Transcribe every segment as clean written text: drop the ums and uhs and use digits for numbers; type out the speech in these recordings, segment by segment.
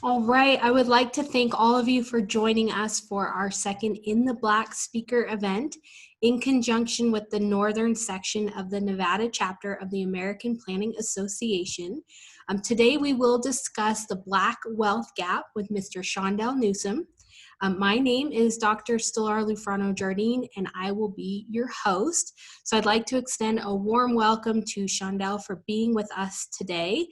All right, I would like to thank all of you for joining us for our second In the Black speaker event in conjunction with the Northern section of the Nevada chapter of the American Planning Association. Today we will discuss the Black Wealth Gap with Mr. Shaundell Newsome. My name is Dr. Stellar Lufrano Jardine, and I will be your host. So I'd like to extend a warm welcome to Shaundell for being with us today.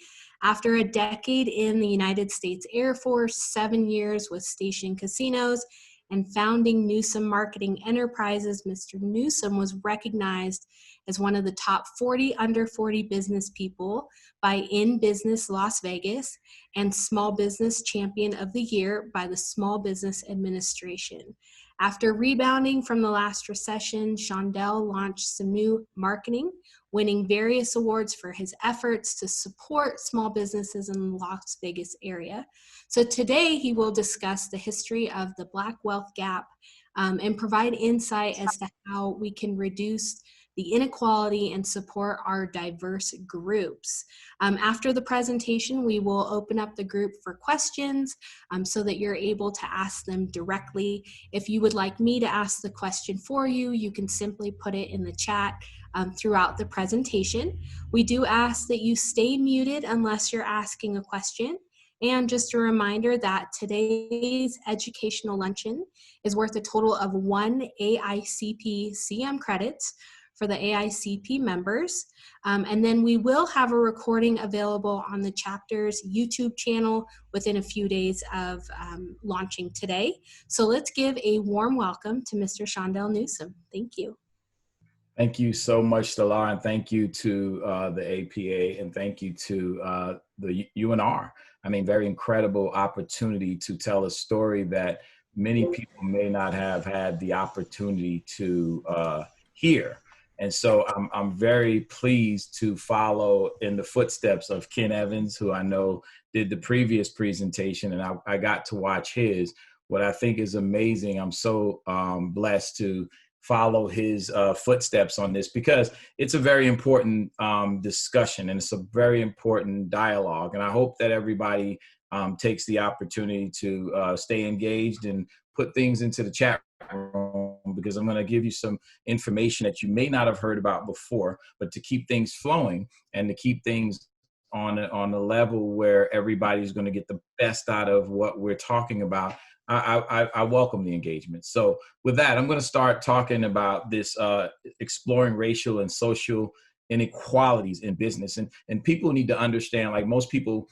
After a decade in the United States Air Force, 7 years with Station Casinos, and founding Newsome Marketing Enterprises, Mr. Newsome was recognized as one of the top 40 under 40 business people by In Business Las Vegas and Small Business Champion of the Year by the Small Business Administration. After rebounding from the last recession, Shaundell launched Sumnu Marketing, winning various awards for his efforts to support small businesses in the Las Vegas area. So today he will discuss the history of the Black Wealth Gap and provide insight as to how we can reduce the inequality and support our diverse groups. After the presentation, we will open up the group for questions so that you're able to ask them directly. If you would like me to ask the question for you, you can simply put it in the chat throughout the presentation. We do ask that you stay muted unless you're asking a question. And just a reminder that today's educational luncheon is worth a total of 1 AICP CM credits for the AICP members. And then we will have a recording available on the chapter's YouTube channel within a few days of launching today. So let's give a warm welcome to Mr. Shaundell Newsome. Thank you. Thank you so much, Stellar, and thank you to the APA, and thank you to the UNR. I mean, very incredible opportunity to tell a story that many people may not have had the opportunity to hear. And so I'm very pleased to follow in the footsteps of Ken Evans, who I know did the previous presentation, and I got to watch his. What I think is amazing, I'm so blessed to follow his footsteps on this, because it's a very important discussion, and it's a very important dialogue. And I hope that everybody takes the opportunity to stay engaged and put things into the chat room, because I'm going to give you some information that you may not have heard about before, but to keep things flowing and to keep things on a level where everybody's going to get the best out of what we're talking about. I welcome the engagement. So with that, I'm going to start talking about this exploring racial and social inequalities in business. And people need to understand, like most people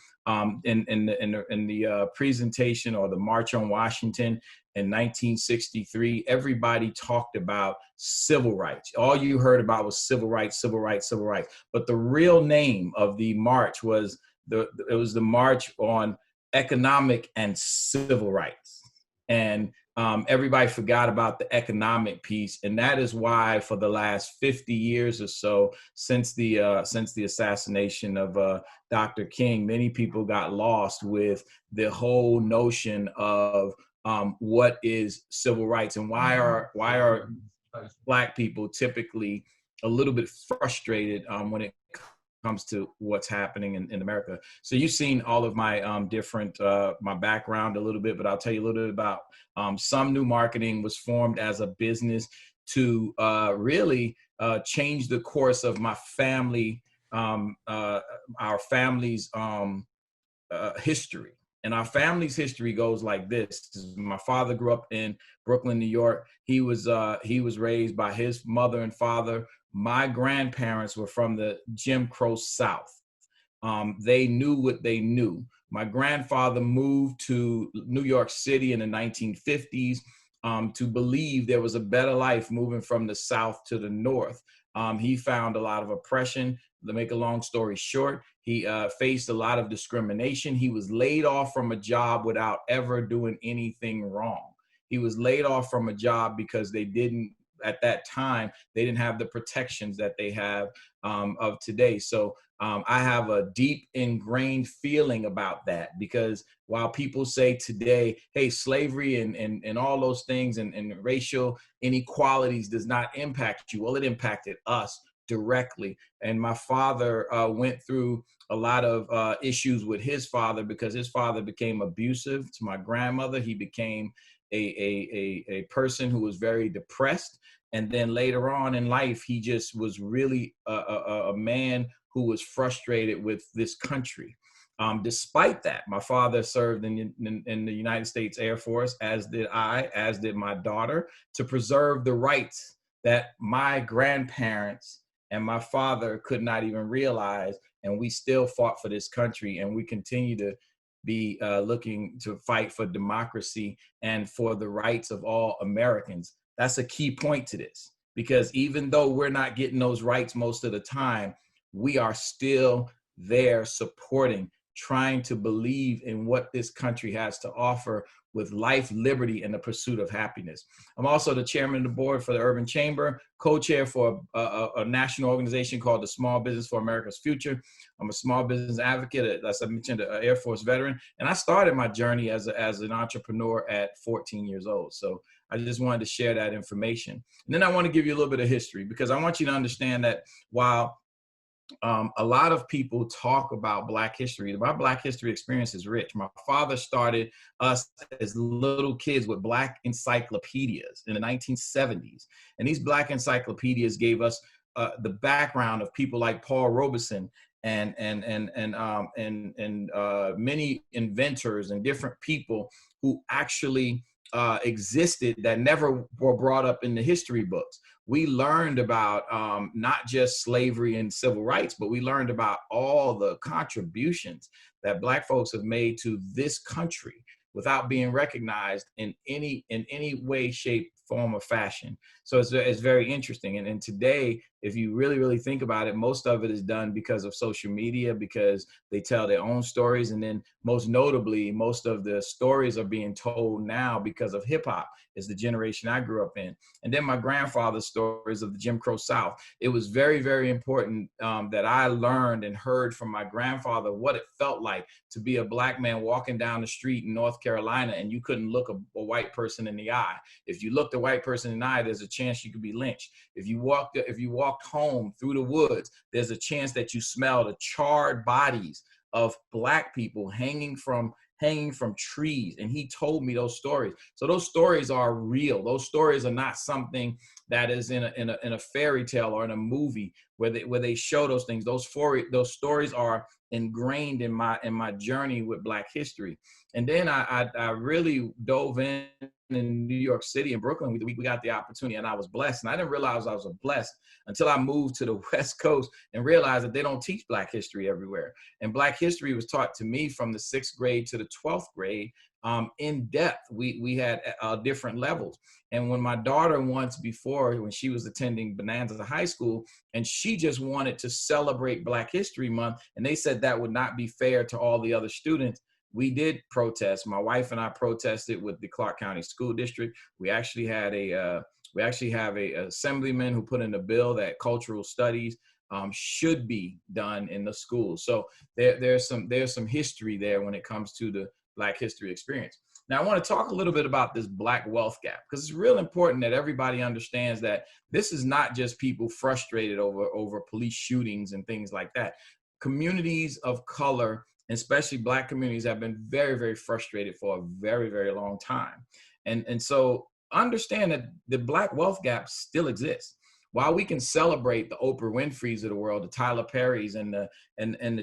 in the presentation or the March on Washington in 1963, everybody talked about civil rights. All you heard about was civil rights, civil rights, civil rights. But the real name of the march was the March on Economic and Civil Rights. And everybody forgot about the economic piece, and that is why for the last 50 years or so, since the assassination of Dr. King, many people got lost with the whole notion of what is civil rights, and why are Black people typically a little bit frustrated when it comes to what's happening in America. So you've seen all of my different, my background a little bit, but I'll tell you a little bit about Sumnu Marketing was formed as a business to really change the course of my family, our family's history. And our family's history goes like this. My father grew up in Brooklyn, New York. He was raised by his mother and father. My grandparents were from the Jim Crow South. They knew what they knew. My grandfather moved to New York City in the 1950s to believe there was a better life moving from the South to the North. He found a lot of oppression. To make a long story short, he faced a lot of discrimination. He was laid off from a job without ever doing anything wrong. He was laid off from a job because at that time, they didn't have the protections that they have of today. So I have a deep ingrained feeling about that, because while people say today, hey, slavery and all those things and racial inequalities does not impact you, well, it impacted us directly. And my father went through a lot of issues with his father because his father became abusive to my grandmother. He became a person who was very depressed. And then later on in life, he just was really a man who was frustrated with this country. Despite that, my father served in the United States Air Force, as did I, as did my daughter, to preserve the rights that my grandparents and my father could not even realize. And we still fought for this country, and we continue to be looking to fight for democracy and for the rights of all Americans. That's a key point to this, because even though we're not getting those rights most of the time, we are still there supporting, trying to believe in what this country has to offer with life, liberty, and the pursuit of happiness. I'm also the chairman of the board for the Urban Chamber, co-chair for a national organization called the Small Business for America's Future. I'm a small business advocate, as I mentioned, an Air Force veteran, and I started my journey as an entrepreneur at 14 years old. So I just wanted to share that information. And then I want to give you a little bit of history, because I want you to understand that while a lot of people talk about Black history, my Black history experience is rich. My father started us as little kids with Black encyclopedias in the 1970s. And these Black encyclopedias gave us the background of people like Paul Robeson and many inventors and different people who actually existed that never were brought up in the history books. We learned about not just slavery and civil rights, but we learned about all the contributions that Black folks have made to this country without being recognized in any way, shape, form, or fashion. So it's very interesting. And today, if you really think about it, most of it is done because of social media, because they tell their own stories. And then most notably, most of the stories are being told now because of hip hop, is the generation I grew up in. And then my grandfather's stories of the Jim Crow South. It was very important that I learned and heard from my grandfather what it felt like to be a Black man walking down the street in North Carolina and you couldn't look a white person in the eye. If you looked a white person in the eye, there's a chance you could be lynched. If you walked home through the woods, there's a chance that you smelled the charred bodies of Black people hanging from trees. And he told me those stories. So those stories are real. Those stories are not something that is in a fairy tale or in a movie where they show those things. Those stories are ingrained in my journey with Black history. And then I really dove in New York City and Brooklyn. We got the opportunity, and I was blessed. And I didn't realize I was blessed until I moved to the West Coast and realized that they don't teach Black history everywhere. And Black history was taught to me from the 6th grade to the 12th grade in depth. We had different levels. And when my daughter once before, when she was attending Bonanza High School, and she just wanted to celebrate Black History Month, and they said that would not be fair to all the other students, we did protest. My wife and I protested with the Clark County School District. We actually have a assemblyman who put in a bill that cultural studies should be done in the schools. So there's some history there when it comes to the Black history experience. Now, I want to talk a little bit about this Black wealth gap, because it's real important that everybody understands that this is not just people frustrated over police shootings and things like that. Communities of color, especially Black communities, have been very frustrated for a very long time. And so understand that the Black wealth gap still exists. While we can celebrate the Oprah Winfreys of the world, the Tyler Perrys and the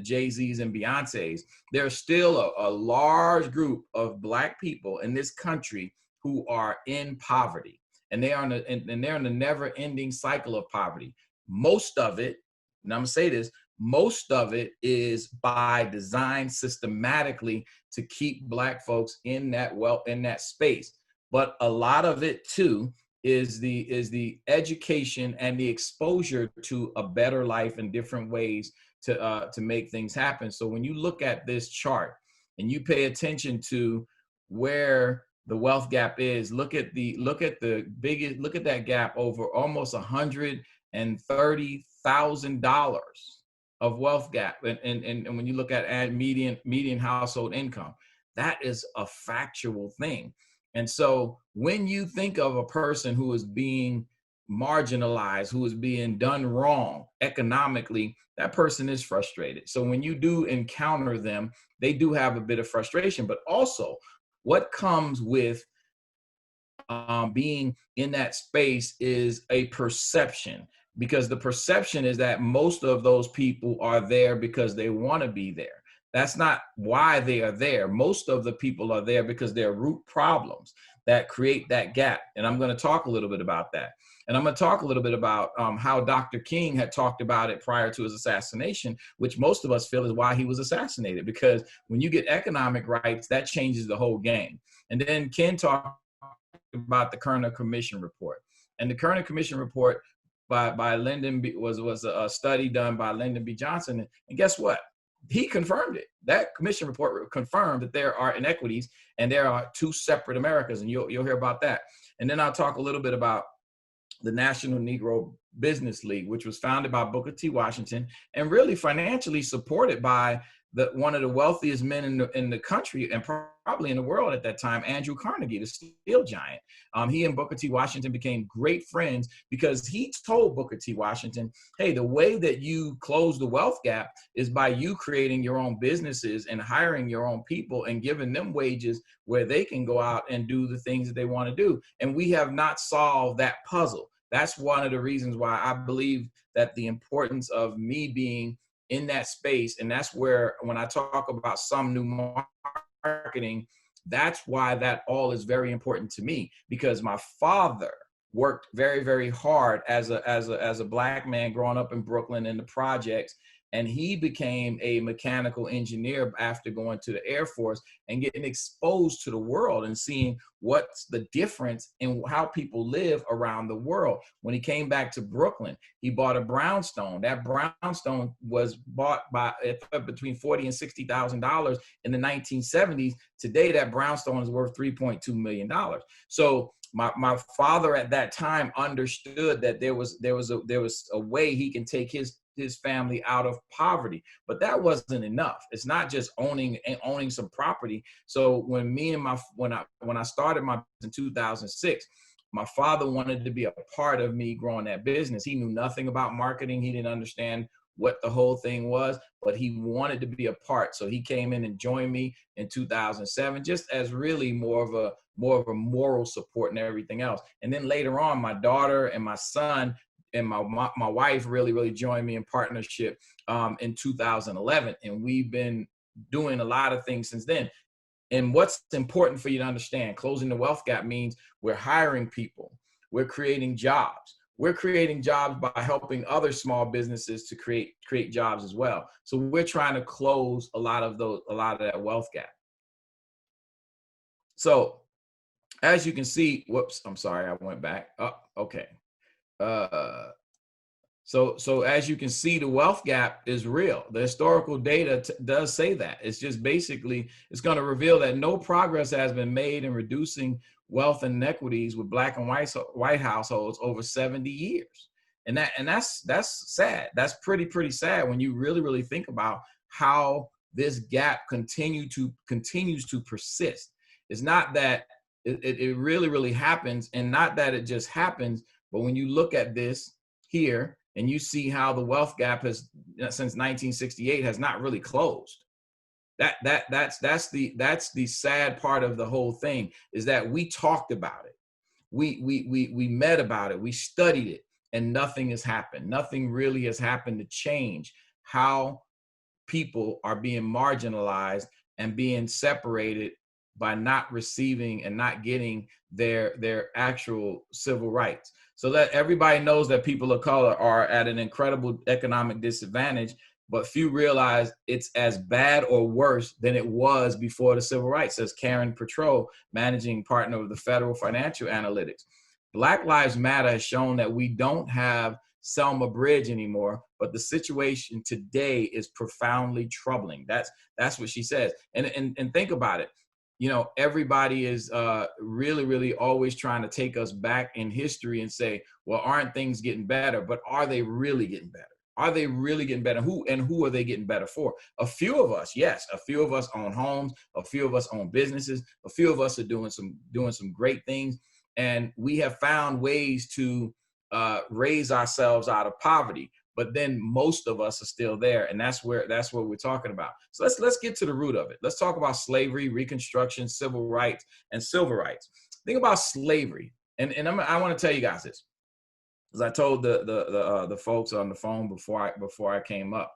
Jay-Z's and Beyoncé's, there's still a large group of Black people in this country who are in poverty. And they're in a never-ending cycle of poverty. Most of it, and I'm gonna say this, most of it is by design, systematically, to keep Black folks in that space. But a lot of it too is the education and the exposure to a better life and different ways to make things happen. So when you look at this chart and you pay attention to where the wealth gap is, look at that gap over almost $130,000 of wealth gap. And when you look at median household income, that is a factual thing. And so when you think of a person who is being marginalized, who is being done wrong economically, that person is frustrated. So when you do encounter them, they do have a bit of frustration. But also, what comes with being in that space is a perception, because the perception is that most of those people are there because they want to be there. That's not why they are there. Most of the people are there because there are root problems that create that gap. And I'm going to talk a little bit about that. And I'm going to talk a little bit about how Dr. King had talked about it prior to his assassination, which most of us feel is why he was assassinated, because when you get economic rights, that changes the whole game. And then Ken talked about the Kerner Commission report. And the Kerner Commission report by Lyndon B was a study done by Lyndon B. Johnson. And guess what? He confirmed it. That commission report confirmed that there are inequities and there are two separate Americas, and you'll hear about that. And then I'll talk a little bit about the National Negro Business League, which was founded by Booker T. Washington and really financially supported by one of the wealthiest men in the country and probably in the world at that time, Andrew Carnegie, the steel giant. He and Booker T. Washington became great friends because he told Booker T. Washington, hey, the way that you close the wealth gap is by you creating your own businesses and hiring your own people and giving them wages where they can go out and do the things that they want to do. And we have not solved that puzzle. That's one of the reasons why I believe that the importance of me being in that space, and that's where when I talk about Sumnu marketing, that's why that all is very important to me, because my father worked very, very hard as a Black man growing up in Brooklyn in the projects. And he became a mechanical engineer after going to the Air Force and getting exposed to the world and seeing what's the difference in how people live around the world. When he came back to Brooklyn, he bought a brownstone. That brownstone was bought by between $40,000 and $60,000 in the 1970s. Today, that brownstone is worth $3.2 million. So my father at that time understood that there was a way he can take his family out of poverty, but that wasn't enough. It's not just owning some property. So when I started my business in 2006, my father wanted to be a part of me growing that business. He knew nothing about marketing. He didn't understand what the whole thing was, but he wanted to be a part. So he came in and joined me in 2007, just as really more of a moral support and everything else. And then later on, my daughter and my son and my wife really joined me in partnership in 2011. And we've been doing a lot of things since then. And what's important for you to understand, closing the wealth gap means we're hiring people. We're creating jobs. We're creating jobs by helping other small businesses to create jobs as well. So we're trying to close a lot of that wealth gap. So as you can see, whoops, I'm sorry, I went back. Oh, okay. So as you can see, the wealth gap is real. The historical data does say that. It's just basically, it's going to reveal that no progress has been made in reducing wealth inequities with Black and white households over 70 years. And that's sad. That's pretty sad when you really think about how this gap continues to persist. It's not that it really happens, and not that it just happens, but when you look at this here and you see how the wealth gap has since 1968 has not really closed. That's the sad part of the whole thing, is that we talked about it. We met about it. We studied it, and nothing has happened. Nothing really has happened to change how people are being marginalized and being separated by not receiving and not getting their actual civil rights. So that everybody knows that people of color are at an incredible economic disadvantage, but few realize it's as bad or worse than it was before the civil rights, says Karen Petro, managing partner of the Federal Financial Analytics. Black Lives Matter has shown that we don't have Selma Bridge anymore, but the situation today is profoundly troubling. That's what she says. And think about it. You know, everybody is really always trying to take us back in history and say, well, aren't things getting better? But are they really getting better? Are they really getting better? Who are they getting better for? A few of us, yes. A few of us own homes. A few of us own businesses. A few of us are doing some great things. And we have found ways to raise ourselves out of poverty. But then most of us are still there, and that's what we're talking about. So let's get to the root of it. Let's talk about slavery, Reconstruction, civil rights, and civil rights. Think about slavery, and I want to tell you guys this, because I told the folks on the phone before I came up.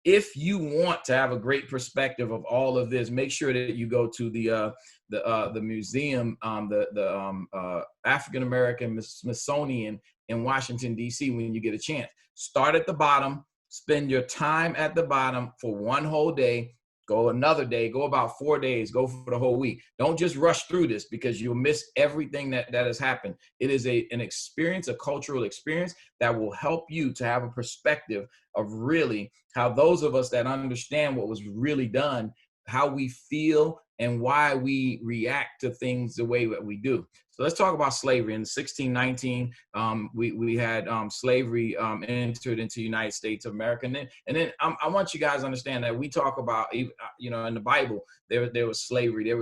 If you want to have a great perspective of all of this, make sure that you go to the museum, the African American Smithsonian in Washington, D.C. when you get a chance. Start at the bottom, spend your time at the bottom for one whole day, go another day, go about 4 days, go for the whole week. Don't just rush through this, because you'll miss everything that has happened. It is an experience, a cultural experience that will help you to have a perspective of really how those of us that understand what was really done, how we feel and why we react to things the way that we do. So let's talk about slavery. In 1619, we had slavery entered into the United States of America. And then I want you guys to understand that we talk about, in the Bible, there was slavery. There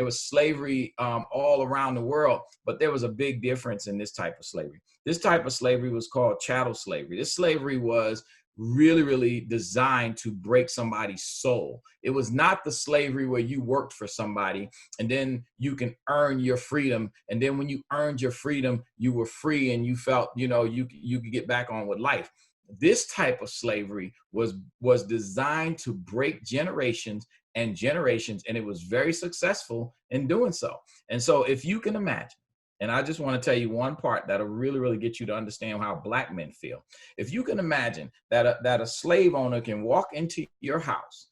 was slavery all around the world, but there was a big difference in this type of slavery. This type of slavery was called chattel slavery. This slavery was really designed to break somebody's soul. It was not the slavery where you worked for somebody and then you can earn your freedom, and then when you earned your freedom, you were free and you felt you could get back on with life. This type of slavery was designed to break generations and generations, and it was very successful in doing so. And so if you can imagine, and I just want to tell you one part that'll really get you to understand how Black men feel. If you can imagine that a slave owner can walk into your house,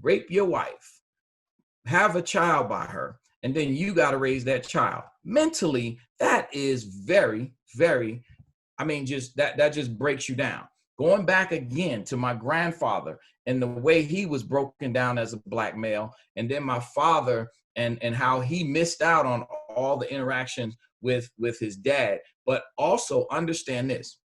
rape your wife, have a child by her, and then you got to raise that child. Mentally, that is very, just that just breaks you down. Going back again to my grandfather and the way he was broken down as a Black male, and then my father and how he missed out on all the interactions with his dad. But also understand this,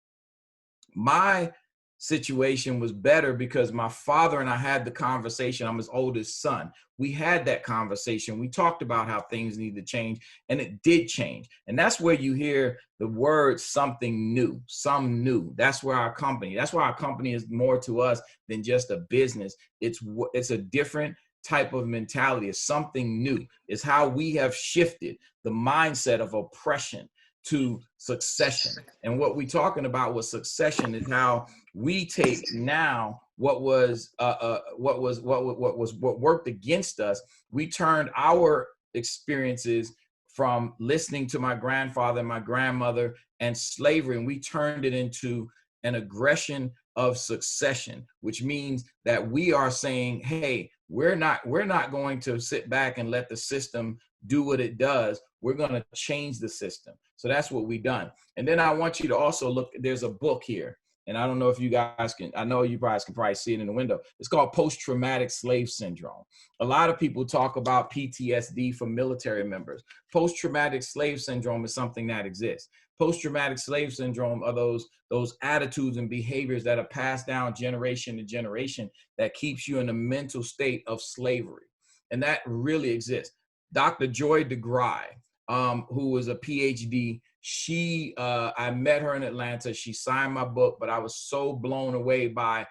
my situation was better because my father and I had the conversation. I'm his oldest son. We had that conversation. We talked about how things need to change, and it did change. And that's where you hear the word something new, some new. That's why our company is more to us than just a business. It's a different type of mentality. It's something new. It's how we have shifted the mindset of oppression to succession. And what we're talking about with succession is how we take now what worked against us. We turned our experiences from listening to my grandfather and my grandmother and slavery, and we turned it into an aggression of succession, which means that we are saying, hey, we're not going to sit back and let the system do what it does. We're going to change the system. So that's what we've done. And then I want you to also look, there's a book here, and I don't know if you guys can, I know you guys can probably see it in the window. It's called Post-Traumatic Slave Syndrome. A lot of people talk about PTSD for military members. Post-Traumatic Slave Syndrome is something that exists. Post-traumatic slave syndrome are those attitudes and behaviors that are passed down generation to generation that keeps you in a mental state of slavery. And that really exists. Dr. Joy DeGruy, who was a PhD, I met her in Atlanta. She signed my book, but I was so blown away by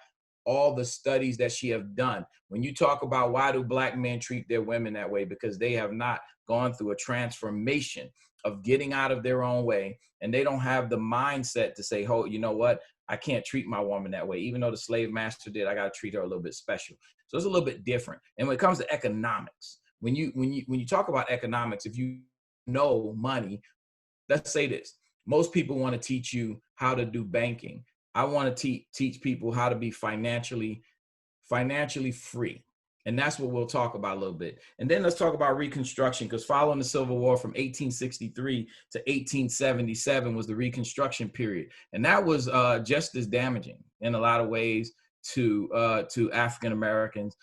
all the studies that she have done. When you talk about why do Black men treat their women that way, because they have not gone through a transformation of getting out of their own way, and they don't have the mindset to say, oh, you know what, I can't treat my woman that way. Even though the slave master did, I got to treat her a little bit special. So it's a little bit different. And when it comes to economics, when you talk about economics, if you know money, let's say this, most people want to teach you how to do banking. I want to teach people how to be financially free. And that's what we'll talk about a little bit. And then let's talk about Reconstruction, because following the Civil War from 1863 to 1877 was the Reconstruction period. And that was just as damaging in a lot of ways to African Americans,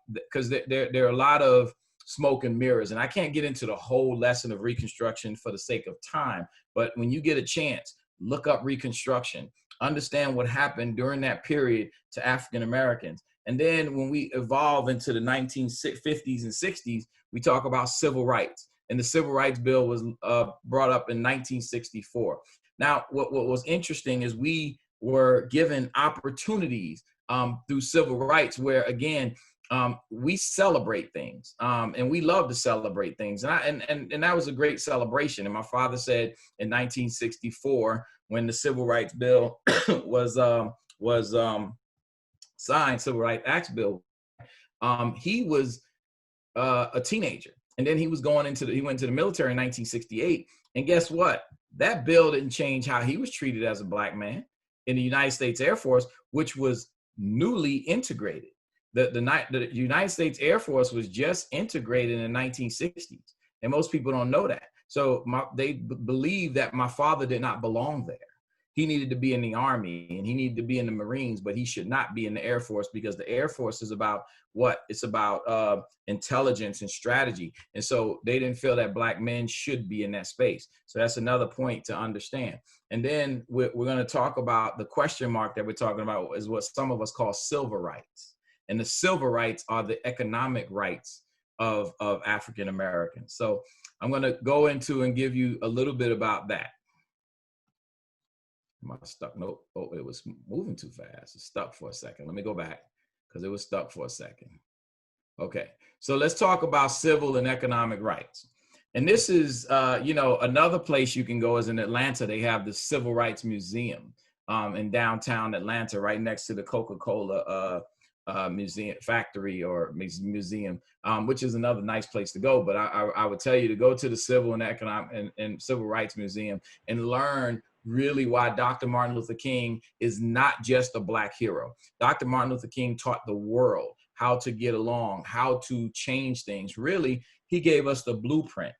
because there are a lot of smoke and mirrors. And I can't get into the whole lesson of Reconstruction for the sake of time, but when you get a chance, look up Reconstruction, understand what happened during that period to African Americans. And then when we evolve into the 1950s and 60s, we talk about civil rights. And the Civil Rights Bill was brought up in 1964. Now, what was interesting is we were given opportunities through civil rights where, again, we celebrate things, and we love to celebrate things. And that was a great celebration. And my father said in 1964, when the Civil Rights Bill was signed, Civil Rights Act bill, he was a teenager. And then he was he went to the military in 1968. And guess what? That bill didn't change how he was treated as a black man in the United States Air Force, which was newly integrated. The United States Air Force was just integrated in the 1960s. And most people don't know that. So they believe that my father did not belong there. He needed to be in the Army and he needed to be in the Marines, but he should not be in the Air Force, because the Air Force is about what? It's about intelligence and strategy. And so they didn't feel that black men should be in that space. So that's another point to understand. And then we're going to talk about the question mark that we're talking about is what some of us call civil rights. And the civil rights are the economic rights of African Americans. So I'm going to go into and give you a little bit about that. Am I stuck? Nope. Oh, it was moving too fast. It's stuck for a second. Let me go back because it was stuck for a second. Okay. So let's talk about civil and economic rights. And this is, another place you can go is in Atlanta. They have the Civil Rights Museum in downtown Atlanta, right next to the Coca-Cola museum factory or museum, which is another nice place to go. But I would tell you to go to the Civil and Economic and Civil Rights Museum and learn really why Dr. Martin Luther King is not just a black hero. Dr. Martin Luther King taught the world how to get along, how to change things. Really, he gave us the blueprint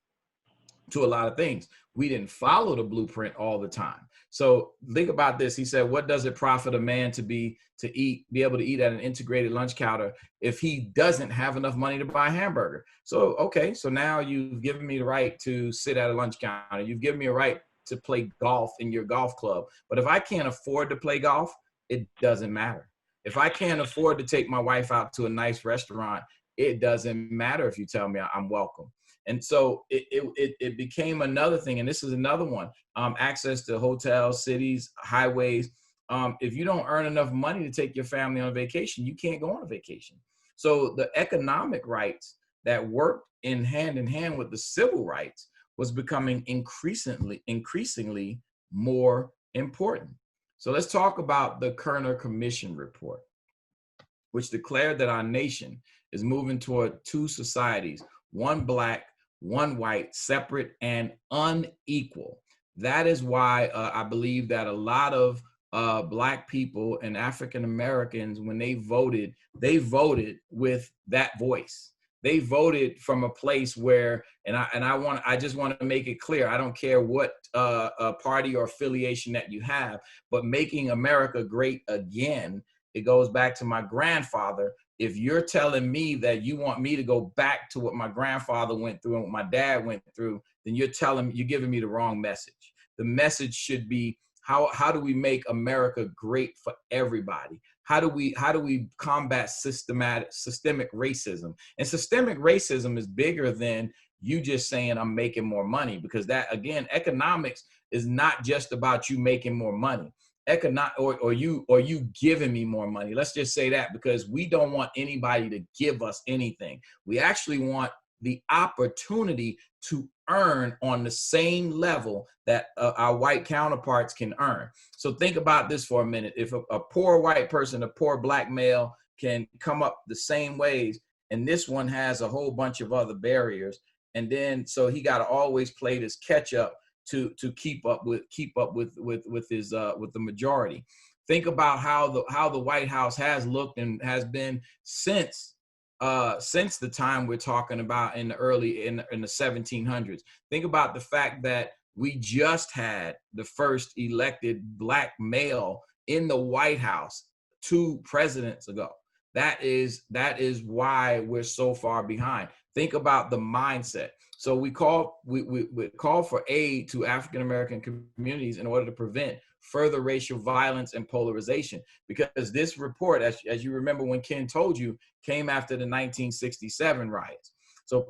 to a lot of things. We didn't follow the blueprint all the time. So think about this. He said, what does it profit a man to be able to eat at an integrated lunch counter if he doesn't have enough money to buy a hamburger? So, okay, so now you've given me the right to sit at a lunch counter. You've given me a right to play golf in your golf club. But if I can't afford to play golf, it doesn't matter. If I can't afford to take my wife out to a nice restaurant, it doesn't matter if you tell me I'm welcome. And so it became another thing. And this is another one, access to hotels, cities, highways. If you don't earn enough money to take your family on a vacation, you can't go on a vacation. So the economic rights that worked in hand with the civil rights was becoming increasingly more important. So let's talk about the Kerner Commission report, which declared that our nation is moving toward two societies, one black, one white, separate and unequal. That is why I believe that a lot of black people and African Americans, when they voted with that voice. They voted from a place where, and I just want to make it clear, I don't care what party or affiliation that you have, but making America great again, it goes back to my grandfather. If you're telling me that you want me to go back to what my grandfather went through and what my dad went through, then you're giving me the wrong message. The message should be, how do we make America great for everybody? How do we combat systemic racism? And systemic racism is bigger than you just saying I'm making more money, because that, again, economics is not just about you making more money. Or you giving me more money. Let's just say that, because we don't want anybody to give us anything. We actually want the opportunity to earn on the same level that our white counterparts can earn. So think about this for a minute. If a poor white person, a poor black male can come up the same ways, and this one has a whole bunch of other barriers, and then so he got to always play this catch up to keep up with the majority. Think about how the White House has looked and has been since the time we're talking about in the 1700s. Think about the fact that we just had the first elected black male in the White House 2 presidents ago. That is why we're so far behind. Think about the mindset. So we call for aid to African American communities in order to prevent further racial violence and polarization. Because this report, as you remember when Ken told you, came after the 1967 riots. So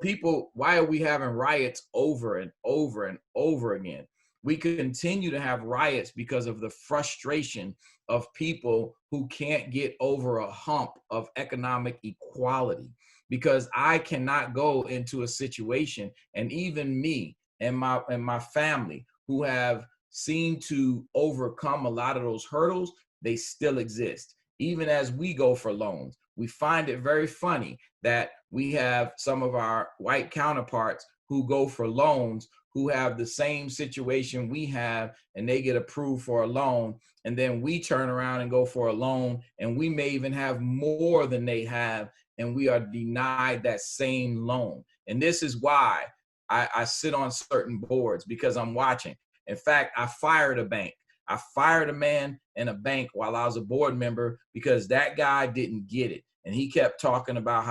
why are we having riots over and over and over again? We continue to have riots because of the frustration of people who can't get over a hump of economic equality. Because I cannot go into a situation, and even me and my family who have seemed to overcome a lot of those hurdles, they still exist. Even as we go for loans, we find it very funny that we have some of our white counterparts who go for loans who have the same situation we have, and they get approved for a loan. And then we turn around and go for a loan, and we may even have more than they have, and we are denied that same loan. And this is why I sit on certain boards, because I'm watching. In fact, I fired a bank. I fired a man in a bank while I was a board member because that guy didn't get it. And he kept talking about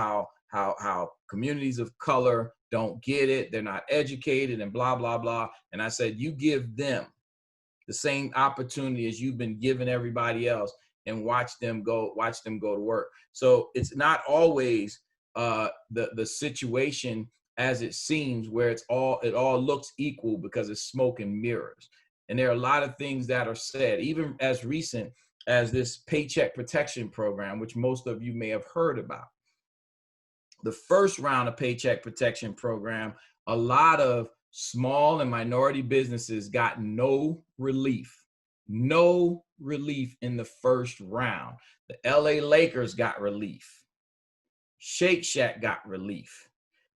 how communities of color don't get it, they're not educated, and blah, blah, blah. And I said, you give them the same opportunity as you've been giving everybody else, and watch them go to work. So it's not always the situation as it seems, where it all looks equal because it's smoke and mirrors. And there are a lot of things that are said, even as recent as this Paycheck Protection Program, which most of you may have heard about. The first round of Paycheck Protection Program, a lot of small and minority businesses got no relief in the first round. The LA Lakers got relief. Shake Shack got relief.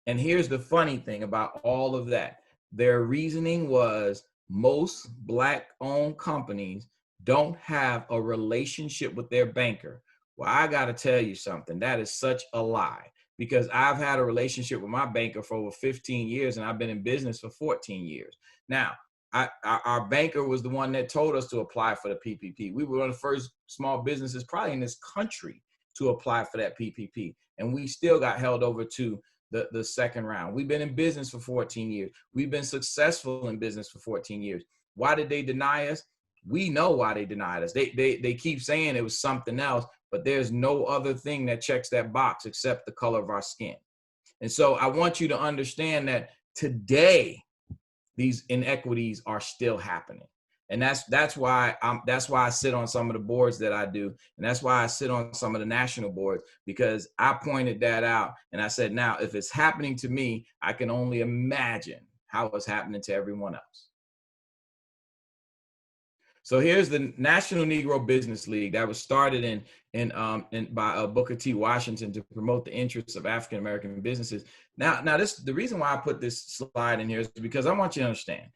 And here's the funny thing about all of that. Their reasoning was most Black-owned companies don't have a relationship with their banker. Well, I got to tell you something. That is such a lie, because I've had a relationship with my banker for over 15 years, and I've been in business for 14 years. Now, our banker was the one that told us to apply for the PPP. We were one of the first small businesses probably in this country to apply for that PPP, and we still got held over to the second round. We've been in business for 14 years. We've been successful in business for 14 years. Why did they deny us? We know why they denied us. They keep saying it was something else, but there's no other thing that checks that box except the color of our skin. And so I want you to understand that today, these inequities are still happening. And that's why I sit on some of the boards that I do. And that's why I sit on some of the national boards, because I pointed that out. And I said, now, if it's happening to me, I can only imagine how it's happening to everyone else. So here's the National Negro Business League that was started by Booker T. Washington to promote the interests of African American businesses. Now the reason why I put this slide in here is because I want you to understand,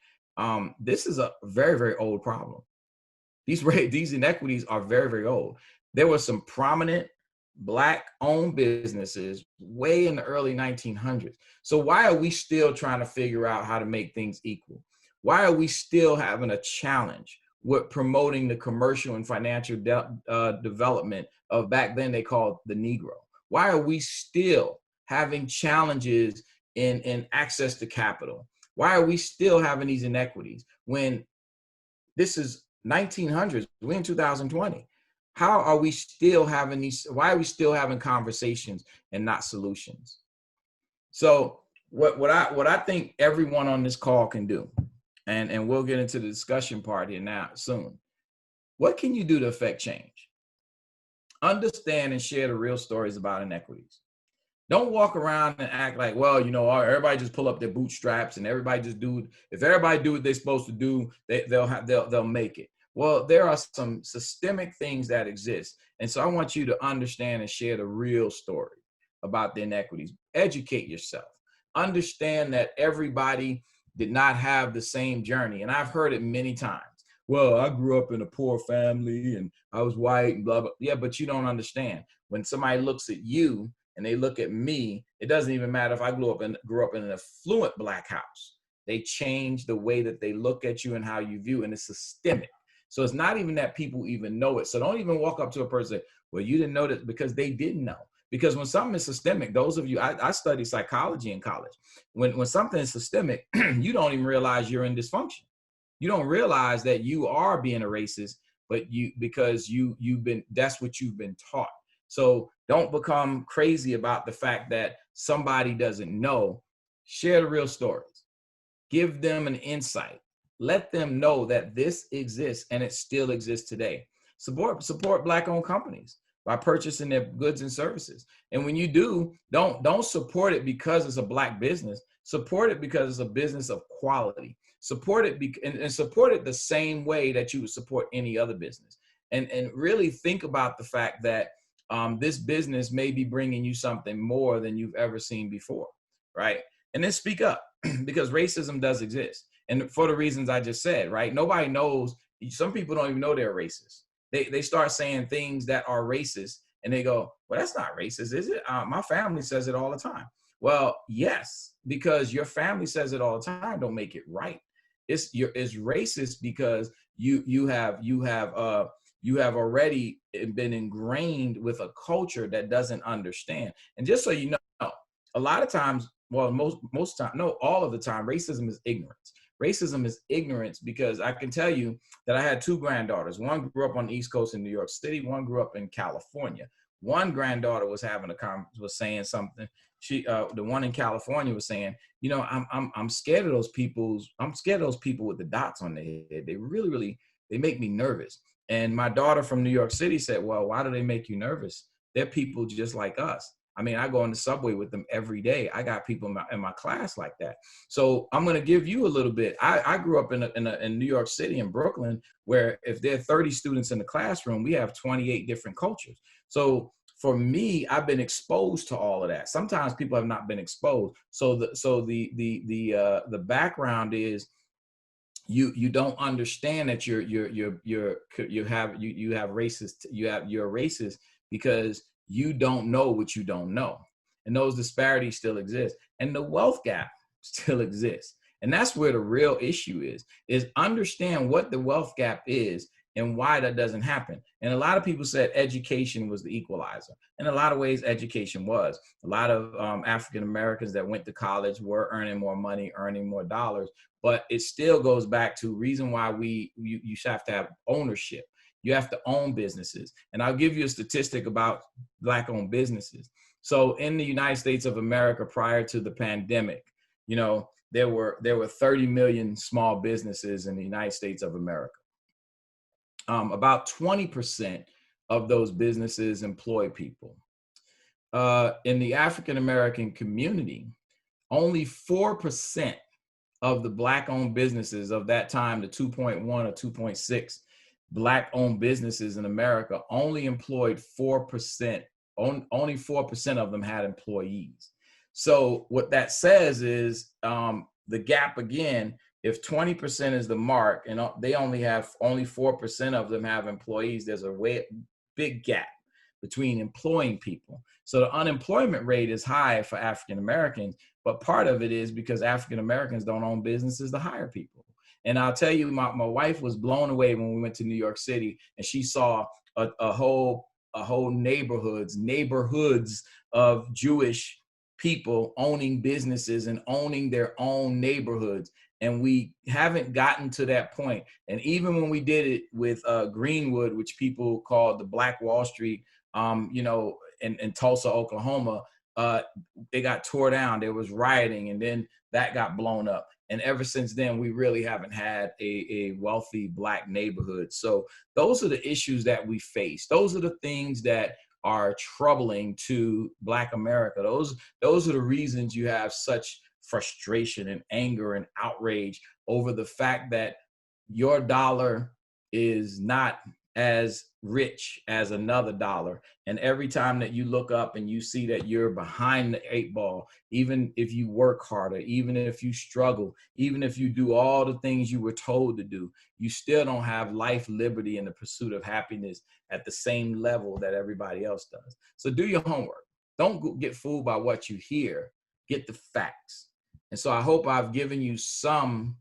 this is a very, very old problem. These inequities are very, very old. There were some prominent Black-owned businesses way in the early 1900s. So why are we still trying to figure out how to make things equal? Why are we still having a challenge with promoting the commercial and financial development of, back then they called the Negro? Why are we still having challenges in access to capital? Why are we still having these inequities when this is 1900s, we're in 2020? How are we still having these? Why are we still having conversations and not solutions? So what I think everyone on this call can do, and we'll get into the discussion part here now soon. What can you do to affect change? Understand and share the real stories about inequities. Don't walk around and act like, well, everybody just pull up their bootstraps and everybody just do. If everybody do what they're supposed to do, they'll make it. Well, there are some systemic things that exist, and so I want you to understand and share the real story about the inequities. Educate yourself. Understand that everybody did not have the same journey, and I've heard it many times. Well, I grew up in a poor family and I was white and blah, blah. Yeah, but you don't understand. When somebody looks at you and they look at me, it doesn't even matter if I grew up in an affluent Black house. They change the way that they look at you and how you view, and it's systemic. So it's not even that people even know it. So don't even walk up to a person and say, well, you didn't know that, because they didn't know. Because when something is systemic, those of you, I studied psychology in college. When something is systemic, you don't even realize you're in dysfunction. You don't realize that you are being a racist, but because that's what you've been taught. So don't become crazy about the fact that somebody doesn't know. Share the real stories. Give them an insight. let them know that this exists and it still exists today. Support Black-owned companies by purchasing their goods and services. And when you do, don't support it because it's a Black business. Support it because it's a business of quality. Support it and support it the same way that you would support any other business. And really think about the fact that this business may be bringing you something more than you've ever seen before, right? And then speak up because racism does exist. And for the reasons I just said, right? Nobody knows. Some people don't even know they're racist. They start saying things that are racist and they go, well, that's not racist, is it? My family says it all the time. Well, yes, because your family says it all the time don't make it right. It's racist because you have already been ingrained with a culture that doesn't understand. And just so you know, a lot of times, well, most time, no, all of the time, racism is ignorance. Racism is ignorance because I can tell you that I had two granddaughters. One grew up on the East Coast in New York City. One grew up in California. One granddaughter was was saying something. The one in California was saying, you know, I'm scared of those people. I'm scared of those people with the dots on their head. They really, they make me nervous. And my daughter from New York City said, well, why do they make you nervous? They're people just like us. I mean, I go on the subway with them every day. I got people in my class like that. So I'm going to give you a little bit. I grew up in New York City, in Brooklyn, where if there are 30 students in the classroom, we have 28 different cultures. So for me, I've been exposed to all of that. Sometimes people have not been exposed. So the background is you don't understand that you're racist because you don't know what you don't know. And those disparities still exist. And the wealth gap still exists. And that's where the real issue is understand what the wealth gap is and why that doesn't happen. And a lot of people said education was the equalizer. In a lot of ways, education was. A lot of African Americans that went to college were earning more money, earning more dollars. But it still goes back to reason why you have to have ownership. You have to own businesses. And I'll give you a statistic about Black-owned businesses. So in the United States of America, prior to the pandemic, you know, there were 30 million small businesses in the United States of America. About 20% of those businesses employ people. In the African American community, only 4% of the Black-owned businesses of that time, the 2.1 or 2.6 Black-owned businesses in America, only employed 4%. Only 4% of them had employees. So what that says is the gap again. If 20% is the mark and they only 4% of them have employees, there's a big gap between employing people. So the unemployment rate is high for African Americans, but part of it is because African Americans don't own businesses to hire people. And I'll tell you, my wife was blown away when we went to New York City and she saw a whole neighborhoods of Jewish people owning businesses and owning their own neighborhoods. And we haven't gotten to that point. And even when we did it with Greenwood, which people called the Black Wall Street, in Tulsa, Oklahoma, it got tore down. There was rioting, and then that got blown up. And ever since then, we really haven't had a wealthy Black neighborhood. So those are the issues that we face. Those are the things that are troubling to Black America. Those are the reasons you have such frustration and anger and outrage over the fact that your dollar is not as rich as another dollar. And every time that you look up and you see that you're behind the 8 ball, even if you work harder, even if you struggle, even if you do all the things you were told to do, you still don't have life, liberty, and the pursuit of happiness at the same level that everybody else does. So do your homework. Don't get fooled by what you hear. Get the facts. And so I hope I've given you some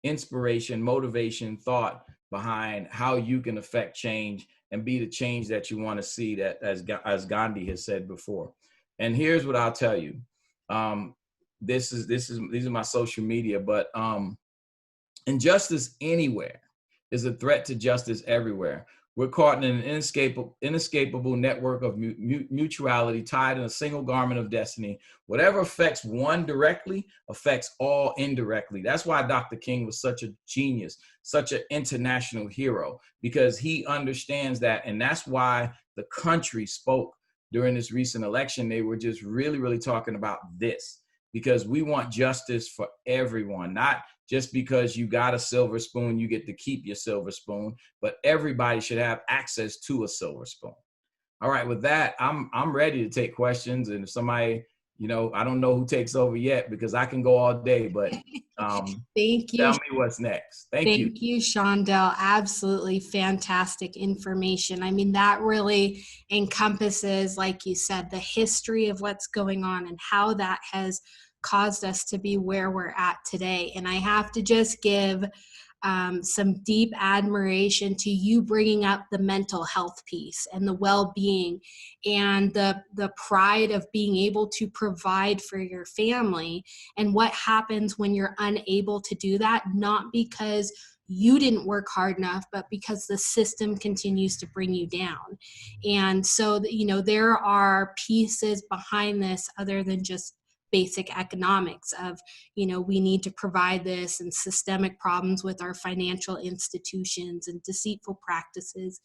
inspiration, motivation, thought behind how you can affect change and be the change that you want to see, that as Gandhi has said before. And here's what I'll tell you. These are my social media, but injustice anywhere is a threat to justice everywhere. We're caught in an inescapable network of mutuality tied in a single garment of destiny. Whatever affects one directly affects all indirectly. That's why Dr. King was such a genius, such an international hero, because he understands that. And that's why the country spoke during this recent election. They were just really, really talking about this, because we want justice for everyone, not just because you got a silver spoon, you get to keep your silver spoon, but everybody should have access to a silver spoon. All right, with that, I'm ready to take questions. And if somebody, I don't know who takes over yet, because I can go all day, but Thank you. tell me what's next. Thank you. Thank you, Shaundell. Absolutely fantastic information. I mean, that really encompasses, like you said, the history of what's going on and how that has caused us to be where we're at today. And I have to just give some deep admiration to you bringing up the mental health piece and the well-being and the pride of being able to provide for your family, and what happens when you're unable to do that, not because you didn't work hard enough, but because the system continues to bring you down. And so, there are pieces behind this other than just basic economics of, we need to provide this, and systemic problems with our financial institutions and deceitful practices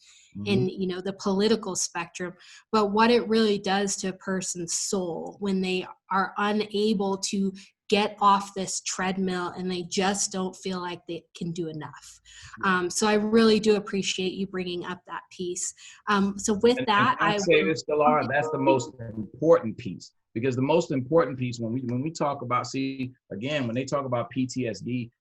in, the political spectrum. But what it really does to a person's soul when they are unable to get off this treadmill and they just don't feel like they can do enough. So I really do appreciate you bringing up that piece. So with that, I say this, Delara, that's the most important piece. Because the most important piece, when we talk about, when they talk about PTSD,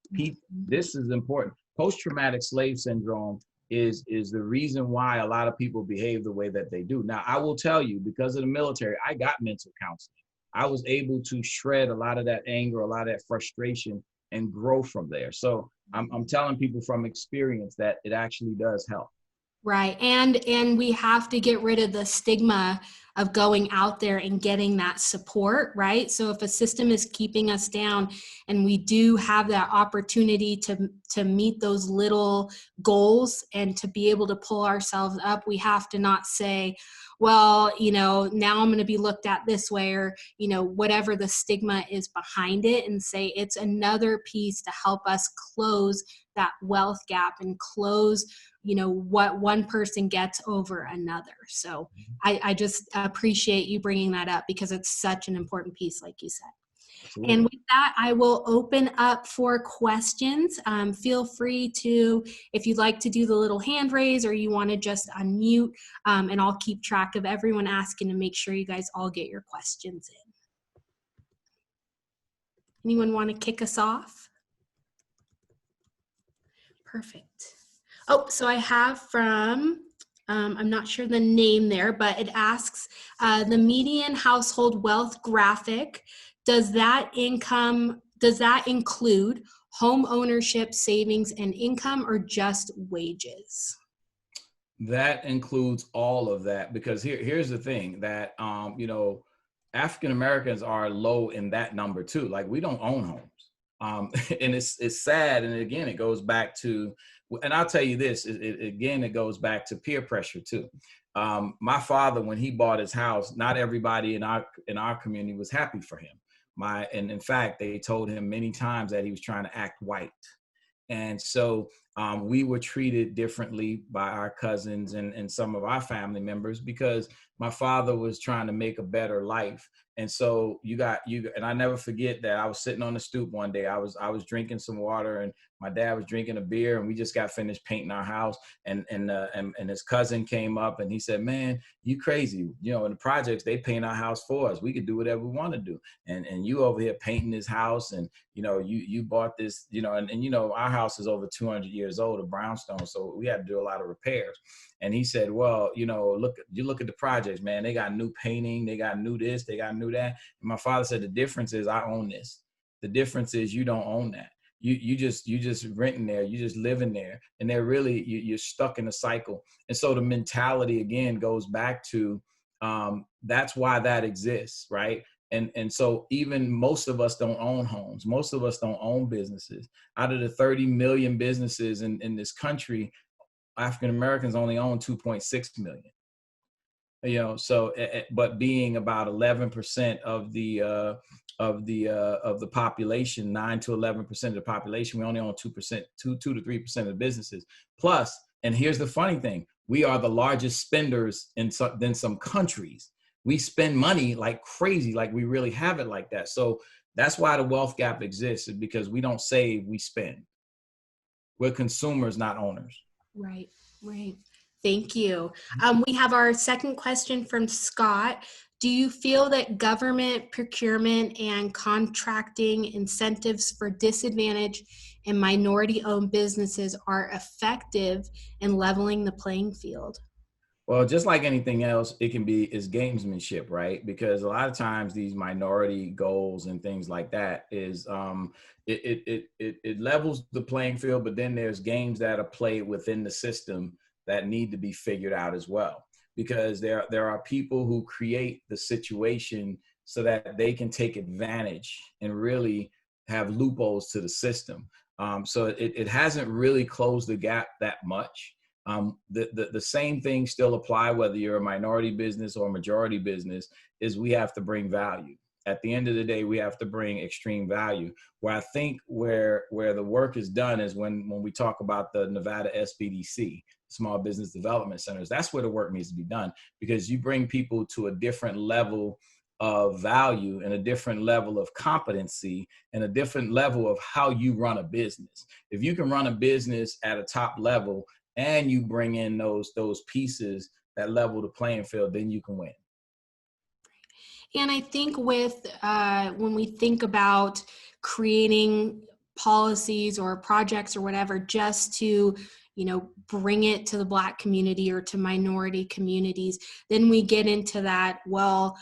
this is important. Post-traumatic slave syndrome is the reason why a lot of people behave the way that they do. Now, I will tell you, because of the military, I got mental counseling. I was able to shred a lot of that anger, a lot of that frustration, and grow from there. So I'm telling people from experience that it actually does help. Right. And we have to get rid of the stigma of going out there and getting that support, right? So if a system is keeping us down and we do have that opportunity to meet those little goals and to be able to pull ourselves up, we have to not say, well, now I'm going to be looked at this way, or, whatever the stigma is behind it, and say it's another piece to help us close that wealth gap and close what one person gets over another. So I just appreciate you bringing that up, because it's such an important piece, like you said. Absolutely. And with that, I will open up for questions. Feel free to, if you'd like to do the little hand raise, or you want to just unmute, and I'll keep track of everyone asking to make sure you guys all get your questions in. Anyone want to kick us off? Perfect. Oh, so I have from, I'm not sure the name there, but it asks, the median household wealth graphic, does that include home ownership, savings, and income, or just wages? That includes all of that, because here's the thing that, African Americans are low in that number too. Like, we don't own homes. And it's sad. And again, it goes back to, and I'll tell you this, it goes back to peer pressure too. My father, when he bought his house, not everybody in our community was happy for him. And in fact, they told him many times that he was trying to act white. And so we were treated differently by our cousins and some of our family members, because my father was trying to make a better life. And so and I never forget that I was sitting on the stoop one day. I was drinking some water, and my dad was drinking a beer, and we just got finished painting our house. And his cousin came up and he said, "Man, you crazy. In the projects, they paint our house for us. We could do whatever we want to do. And you over here painting this house, and you bought this, and our house is over 200 years old, a brownstone. So we had to do a lot of repairs." And he said, "Well, look at the projects, man. They got new painting, they got new this, they got new that." And my father said, "The difference is I own this. The difference is you don't own that. You just renting there, you just living there, and they're really you're stuck in a cycle." And so the mentality again goes back to that's why that exists, right? And so even most of us don't own homes. Most of us don't own businesses. Out of the 30 million businesses in this country, African Americans only own 2.6 million. So but being about 11% of the population, 9 to 11% of the population, we only own 2%, 2 to 3% of the businesses. Plus, and here's the funny thing, we are the largest spenders in some countries. We spend money like crazy, like we really have it like that. So that's why the wealth gap exists, is because we don't save, we spend. We're consumers, not owners. Right, right. Thank you. We have our second question from Scott. Do you feel that government procurement and contracting incentives for disadvantaged and minority-owned businesses are effective in leveling the playing field? Well, just like anything else, is gamesmanship, right? Because a lot of times these minority goals and things like that it levels the playing field, but then there's games that are played within the system that need to be figured out as well. Because there are people who create the situation so that they can take advantage and really have loopholes to the system. So it hasn't really closed the gap that much. The same things still apply whether you're a minority business or a majority business, is we have to bring value. At the end of the day, we have to bring extreme value. Where I think where the work is done is when we talk about the Nevada SBDC, Small Business Development Centers. That's where the work needs to be done, because you bring people to a different level of value and a different level of competency and a different level of how you run a business. If you can run a business at a top level and you bring in those pieces that level the playing field, then you can win. And I think with when we think about creating policies or projects or whatever, just to bring it to the Black community or to minority communities, then we get into that, well,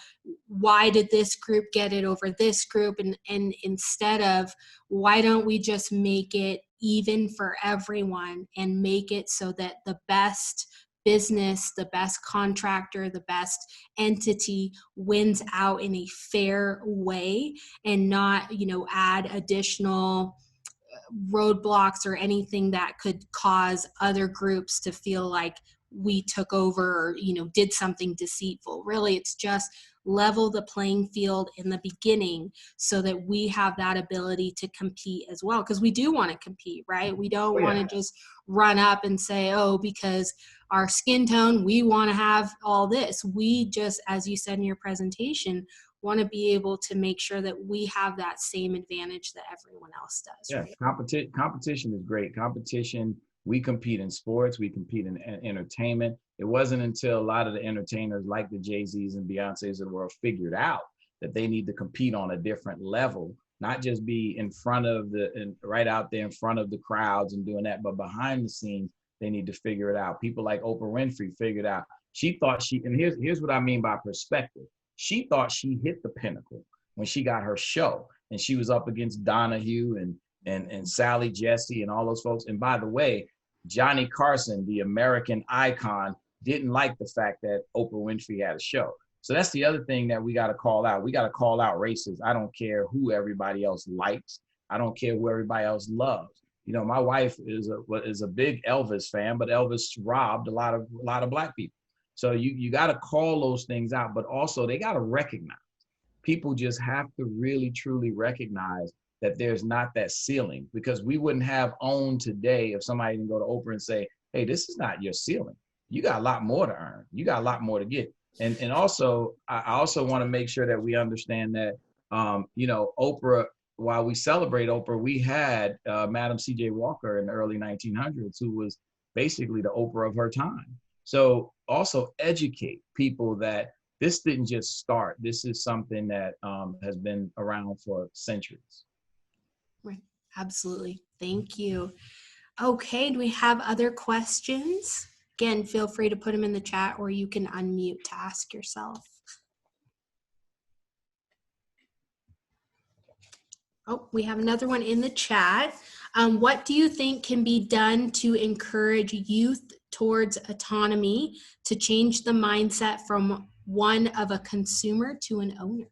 why did this group get it over this group? And instead of, why don't we just make it even for everyone and make it so that the best business, the best contractor, the best entity wins out in a fair way, and not, add additional roadblocks or anything that could cause other groups to feel like we took over or, did something deceitful. Really, it's just level the playing field in the beginning so that we have that ability to compete as well. Because we do want to compete, right? We don't want to just run up and say, oh, because our skin tone, we want to have all this. We just, as you said in your presentation, want to be able to make sure that we have that same advantage that everyone else does. Yeah, right? Competition is great. Competition, we compete in sports, we compete in entertainment. It wasn't until a lot of the entertainers like the Jay-Z's and Beyonce's of the world figured out that they need to compete on a different level, not just be in front of right out there in front of the crowds and doing that, but behind the scenes, they need to figure it out. People like Oprah Winfrey figured out. She thought and here's what I mean by perspective. She thought she hit the pinnacle when she got her show, and she was up against Donahue and Sally Jesse and all those folks. And by the way, Johnny Carson, the American icon, didn't like the fact that Oprah Winfrey had a show. So that's the other thing that we got to call out. We got to call out races. I don't care who everybody else likes. I don't care who everybody else loves. My wife is a big Elvis fan, but Elvis robbed a lot of Black people. So you got to call those things out, but also they got to recognize. People just have to really, truly recognize that there's not that ceiling, because we wouldn't have OWN today if somebody didn't go to Oprah and say, hey, this is not your ceiling. You got a lot more to earn. You got a lot more to get. And also, I also want to make sure that we understand that, Oprah, while we celebrate Oprah, we had Madam C.J. Walker in the early 1900s, who was basically the Oprah of her time. So also educate people that this didn't just start. This is something that has been around for centuries. Right. Absolutely. Thank you. Okay. Do we have other questions? Again, feel free to put them in the chat, or you can unmute to ask yourself. Oh, we have another one in the chat. What do you think can be done to encourage youth towards autonomy, to change the mindset from one of a consumer to an owner?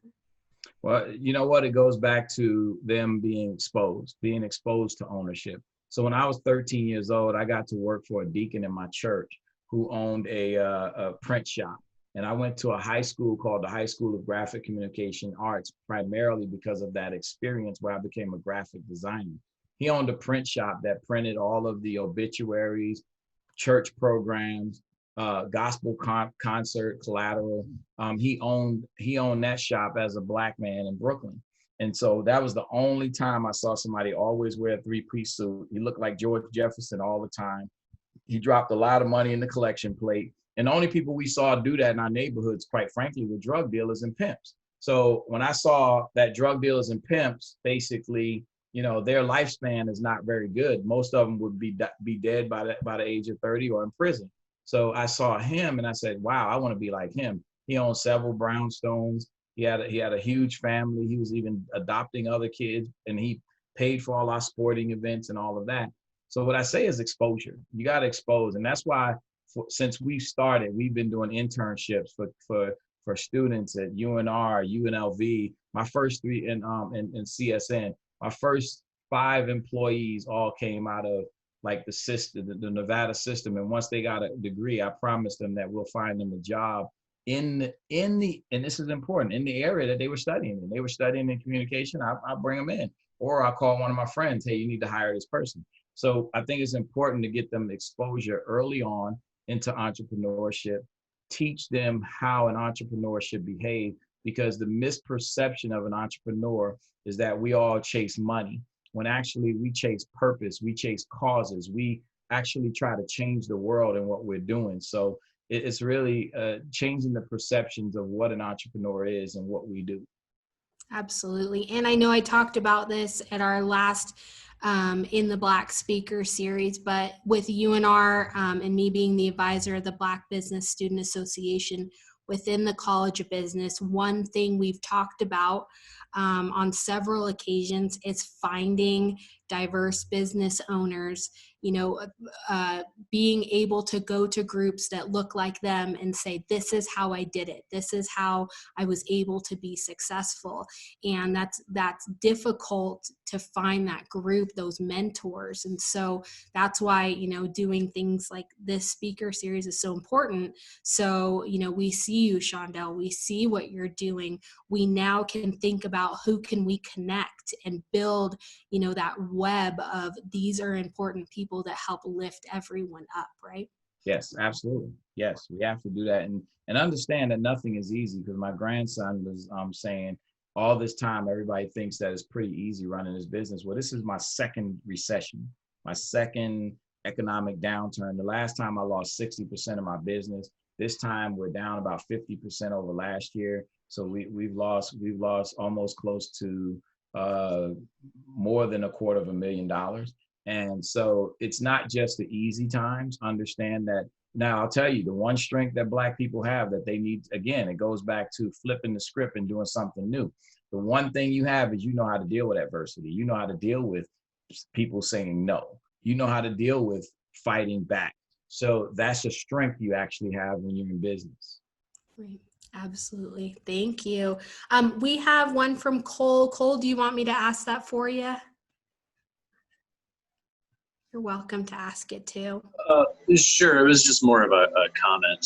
Well, you know what? It goes back to them being exposed to ownership. So when I was 13 years old, I got to work for a deacon in my church who owned a print shop. And I went to a high school called the High School of Graphic Communication Arts, primarily because of that experience where I became a graphic designer. He owned a print shop that printed all of the obituaries, church programs, gospel concert collateral. He owned that shop as a Black man in Brooklyn. And so that was the only time I saw somebody always wear a three-piece suit. He looked like George Jefferson all the time. He dropped a lot of money in the collection plate. And the only people we saw do that in our neighborhoods, quite frankly, were drug dealers and pimps. So when I saw that drug dealers and pimps, basically, their lifespan is not very good. Most of them would be dead by the age of 30 or in prison. So I saw him and I said, wow, I want to be like him. He owned several brownstones. He had a huge family. He was even adopting other kids, and he paid for all our sporting events and all of that. So what I say is exposure. You got to expose. And that's why since we started, we've been doing internships for students at UNR, UNLV, my first three in CSN. My first 5 employees all came out of like the system, the Nevada system. And once they got a degree, I promised them that we'll find them a job in the, and this is important, in the area that they were studying in. They were studying in communication. I'll bring them in, or I'll call one of my friends, hey, you need to hire this person. So I think it's important to get them exposure early on into entrepreneurship, teach them how an entrepreneur should behave, because the misperception of an entrepreneur is that we all chase money, when actually we chase purpose, we chase causes, we actually try to change the world in what we're doing. So it's really changing the perceptions of what an entrepreneur is and what we do. Absolutely. And I know I talked about this at our last in the Black Speaker series, but with UNR and me being the advisor of the Black Business Student Association within the College of Business, one thing we've talked about on several occasions is finding diverse business owners, being able to go to groups that look like them and say, this is how I did it. This is how I was able to be successful. And that's difficult to find that group, those mentors. And so that's why, doing things like this speaker series is so important. So, we see you, Shaundell, we see what you're doing. We now can think about who can we connect and build, that web of these are important people that help lift everyone up, right? Yes, absolutely. Yes, we have to do that and understand that nothing is easy, because my grandson was saying all this time, everybody thinks that it's pretty easy running this business. Well, this is my second recession, my second economic downturn. The last time I lost 60% of my business. This time we're down about 50% over last year. So we've lost almost close to more than $250,000. And so it's not just the easy times. Understand that. Now, I'll tell you, the one strength that Black people have that they need, again, it goes back to flipping the script and doing something new. The one thing you have is you know how to deal with adversity. You know how to deal with people saying no. You know how to deal with fighting back. So that's a strength you actually have when you're in business. Right. Absolutely. Thank you. We have one from Cole. Cole, do you want me to ask that for you? You're welcome to ask it too. Sure. It was just more of a comment.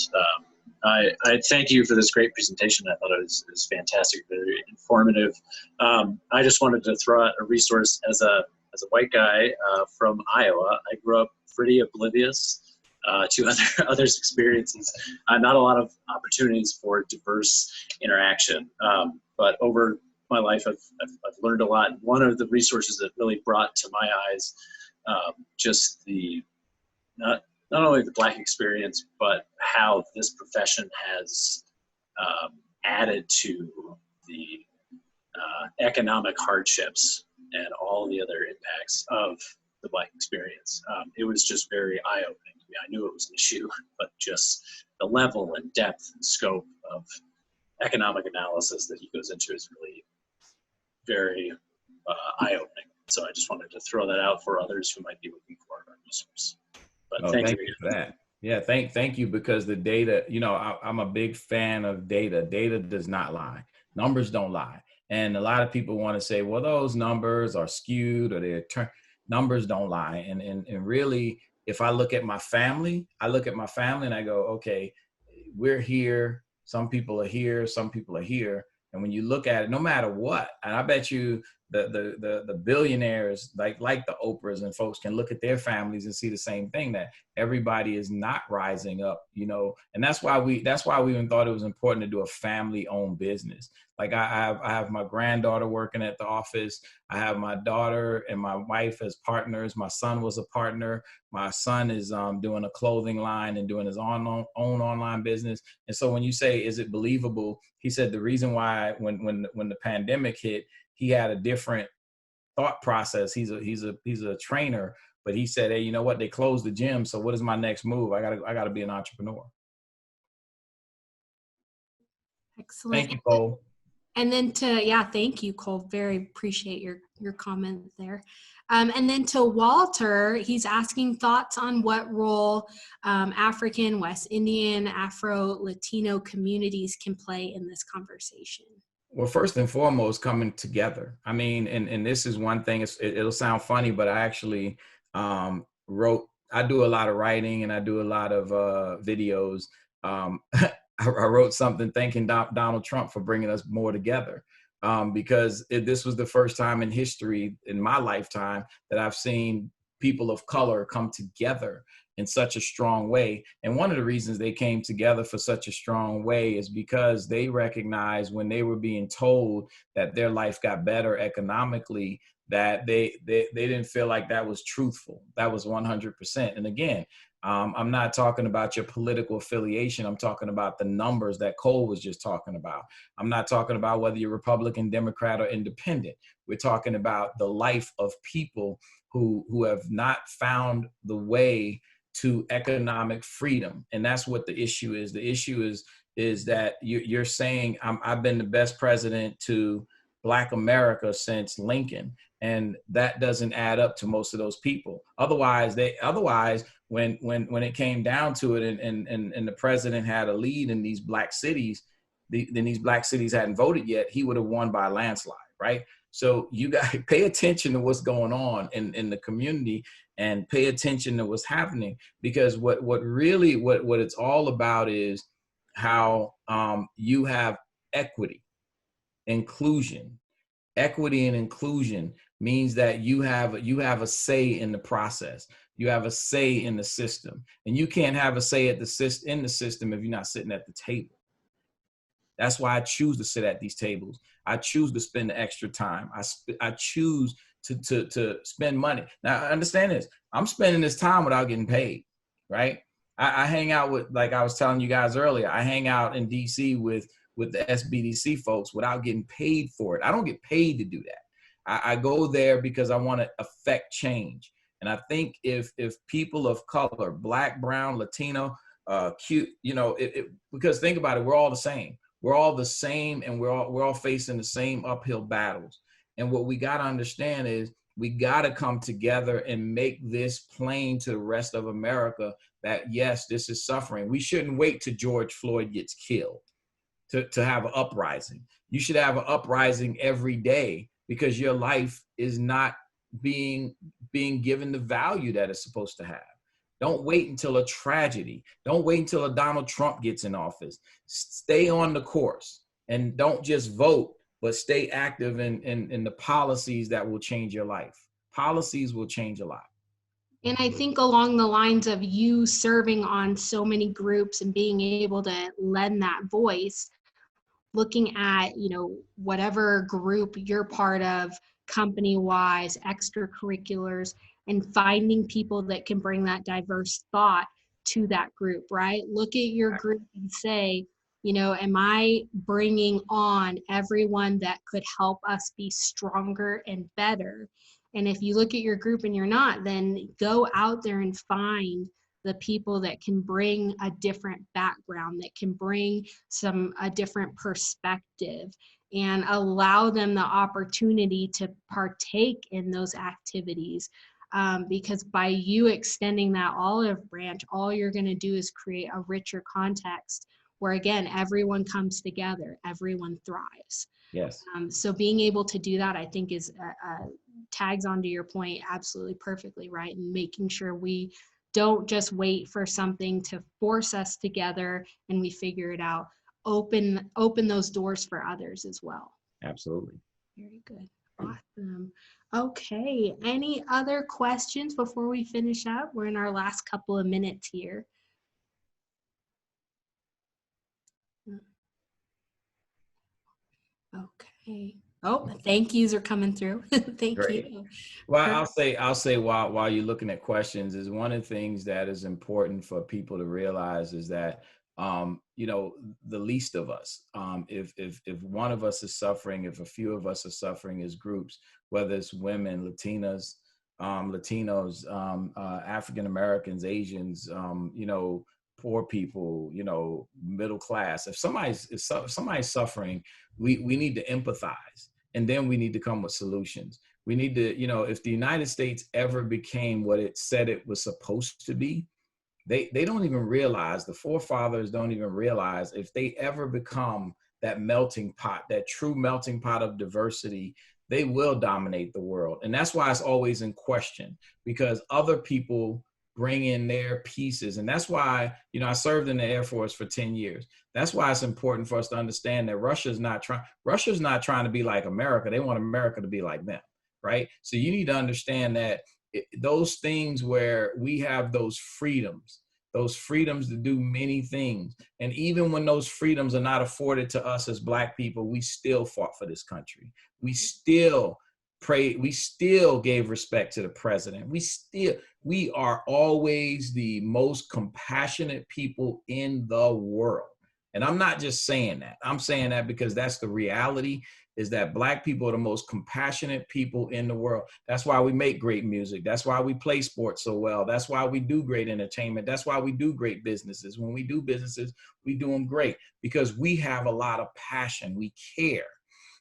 I thank you for this great presentation. I thought it was fantastic, very informative. I just wanted to throw out a resource as a white guy from Iowa. I grew up pretty oblivious to others' experiences. Not a lot of opportunities for diverse interaction. But over my life, I've learned a lot. One of the resources that really brought to my eyes just the not only the Black experience, but how this profession has added to the economic hardships and all the other impacts of the Black experience. It was just very eye-opening to me. I knew it was an issue, but just the level and depth and scope of economic analysis that he goes into is really very eye-opening. So I just wanted to throw that out for others who might be looking for a resource. But thank you for that. Yeah, thank you, because the data, I'm a big fan of data. Data does not lie. Numbers don't lie. And a lot of people want to say, well, those numbers are skewed or they're Numbers don't lie. And really, if I look at my family, and I go, okay, we're here. Some people are here. Some people are here. And when you look at it, no matter what, and I bet you the billionaires like the Oprahs and folks can look at their families and see the same thing, that everybody is not rising up, and that's why we even thought it was important to do a family-owned business. Like I have my granddaughter working at the office. I have my daughter and my wife as partners. My son was a partner. My son is doing a clothing line and doing his own online business. And so when you say, is it believable? He said the reason why when the pandemic hit, he had a different thought process. He's a trainer, but he said, hey, you know what? They closed the gym. So what is my next move? I gotta be an entrepreneur. Excellent. Thank you, Cole. And then thank you, Cole. Very appreciate your comment there. And then to Walter, he's asking thoughts on what role African, West Indian, Afro-Latino communities can play in this conversation. Well, first and foremost, coming together. I mean, and this is one thing, it'll sound funny, but I actually I do a lot of writing and I do a lot of videos. I wrote something thanking Donald Trump for bringing us more together, because this was the first time in history in my lifetime that I've seen people of color come together in such a strong way. And one of the reasons they came together for such a strong way is because they recognized when they were being told that their life got better economically, that they didn't feel like that was truthful. That was 100%. And again, I'm not talking about your political affiliation. I'm talking about the numbers that Cole was just talking about. I'm not talking about whether you're Republican, Democrat, or independent. We're talking about the life of people who have not found the way to economic freedom. And that's what the issue is. The issue is that you're saying I've been the best president to Black America since Lincoln. And that doesn't add up to most of those people. Otherwise, when it came down to it and the president had a lead in these Black cities, then these Black cities hadn't voted yet, he would have won by a landslide, right? So you got to pay attention to what's going on in the community and pay attention to what's happening, because what it's all about is how you have equity, inclusion. Equity and inclusion means that you have a say in the process. You have a say in the system, and you can't have a say in the system if you're not sitting at the table. That's why I choose to sit at these tables. I choose to spend the extra time. I choose to spend money. Now, understand this. I'm spending this time without getting paid, right? I hang out with, like I was telling you guys earlier, I hang out in DC with the SBDC folks without getting paid for it. I don't get paid to do that. I go there because I want to affect change. And I think if people of color, Black, brown, Latino, because think about it, we're all the same. We're all the same, and we're all facing the same uphill battles. And what we got to understand is we got to come together and make this plain to the rest of America that, yes, this is suffering. We shouldn't wait till George Floyd gets killed to have an uprising. You should have an uprising every day, because your life is not being given the value that it's supposed to have. Don't wait until a tragedy. Don't wait until a Donald Trump gets in office. Stay on the course, and don't just vote, but stay active in the policies that will change your life. Policies will change a lot. And I think along the lines of you serving on so many groups and being able to lend that voice, looking at, whatever group you're part of, company-wise, extracurriculars, and finding people that can bring that diverse thought to that group, right? Look at your group and say, am I bringing on everyone that could help us be stronger and better? And if you look at your group and you're not, then go out there and find the people that can bring a different background, that can bring a different perspective, and allow them the opportunity to partake in those activities. Because by you extending that olive branch, all you're going to do is create a richer context where, again, everyone comes together, everyone thrives. Yes. So being able to do that, I think, is tags onto your point absolutely perfectly, right? And making sure we don't just wait for something to force us together and we figure it out. Open those doors for others as well. Absolutely. Very good. Awesome. Okay. Any other questions before we finish up? We're in our last couple of minutes here. Okay. Oh, thank yous are coming through. Thank Great. you. Well, I'll say while you're looking at questions, is one of the things that is important for people to realize is that you know, the least of us, if one of us is suffering, if a few of us are suffering as groups, whether it's women, Latinas, Latinos, African Americans, Asians, you know, poor people, you know, middle class. If somebody's suffering, we need to empathize, and then we need to come with solutions. We need to, you know, if the United States ever became what it said it was supposed to be, they don't even realize, the forefathers don't even realize, if they ever become that melting pot, that true melting pot of diversity, they will dominate the world. And that's why it's always in question, because other people bring in their pieces. And that's why, you know, I served in the Air Force for 10 years. That's why it's important for us to understand that Russia's not trying to be like America. They want America to be like them. Right? So you need to understand that those things where we have those freedoms to do many things. And even when those freedoms are not afforded to us as Black people, we still fought for this country. We still prayed. We still gave respect to the president. We are always the most compassionate people in the world. And I'm not just saying that. I'm saying that because that's the reality, is that Black people are the most compassionate people in the world. That's why we make great music. That's why we play sports so well. That's why we do great entertainment. That's why we do great businesses. When we do businesses, we do them great because we have a lot of passion. We care.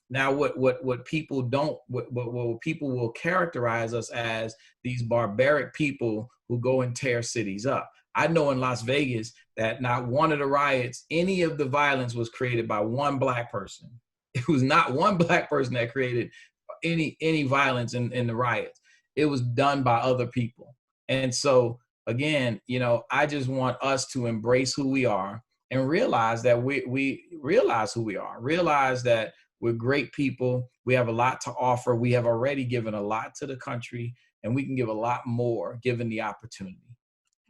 Now, what people don't, what people will characterize us as, these barbaric people who go and tear cities up. I know in Las Vegas that not one of the riots, any of the violence was created by one Black person. It was not one Black person that created any violence in the riots. It was done by other people. And so, again, you know, I just want us to embrace who we are and realize that we realize who we are, realize that we're great people. We have a lot to offer. We have already given a lot to the country, and we can give a lot more given the opportunity.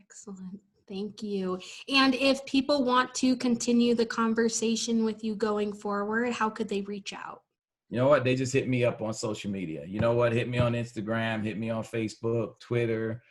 Excellent. Thank you. And if people want to continue the conversation with you going forward, how could they reach out? You know what? They just hit me up on social media. You know what? Hit me on Instagram, hit me on Facebook, Twitter,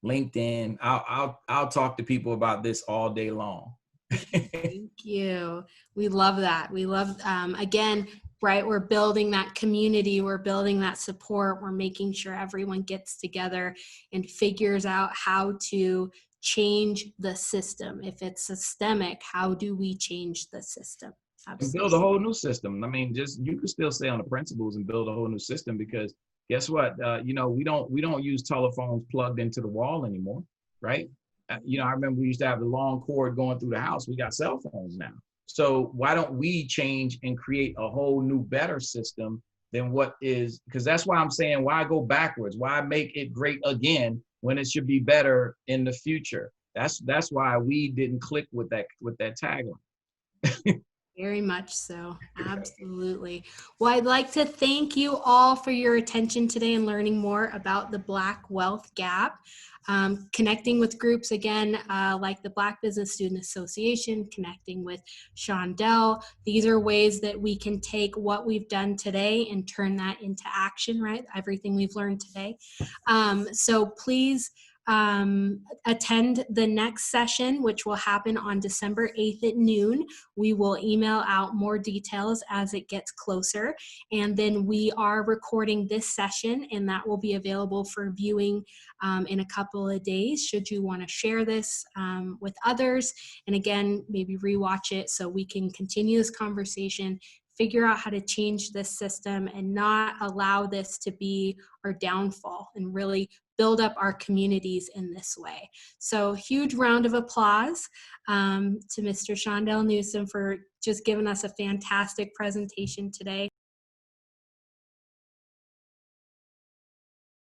LinkedIn. I'll talk to people about this all day long. Thank you. We love that. We love, again, right, we're building that community, we're building that support, we're making sure everyone gets together and figures out how to change the system. If it's systemic, how do we change the system? And Absolutely. build a whole new system. I mean, just, you can still stay on the principles and build a whole new system, because guess what? You know, we don't use telephones plugged into the wall anymore, right? You know, I remember we used to have the long cord going through the house. We got cell phones now. So why don't we change and create a whole new, better system than what is? Because that's why I'm saying, why go backwards? Why make it great again when it should be better in the future? That's why we didn't click with that tagline. Very much so. Absolutely. Well, I'd like to thank you all for your attention today and learning more about the Black Wealth Gap. Connecting with groups, again, like the Black Business Student Association, connecting with Shaundell. These are ways that we can take what we've done today and turn that into action, right? Everything we've learned today. So please attend the next session, which will happen on December 8th at noon. We will email out more details as it gets closer. And then we are recording this session, and that will be available for viewing in a couple of days, should you want to share this with others. And again, maybe rewatch it so we can continue this conversation, figure out how to change this system and not allow this to be our downfall, and really build up our communities in this way. So huge round of applause to Mr. Shaundell Newsome for just giving us a fantastic presentation today.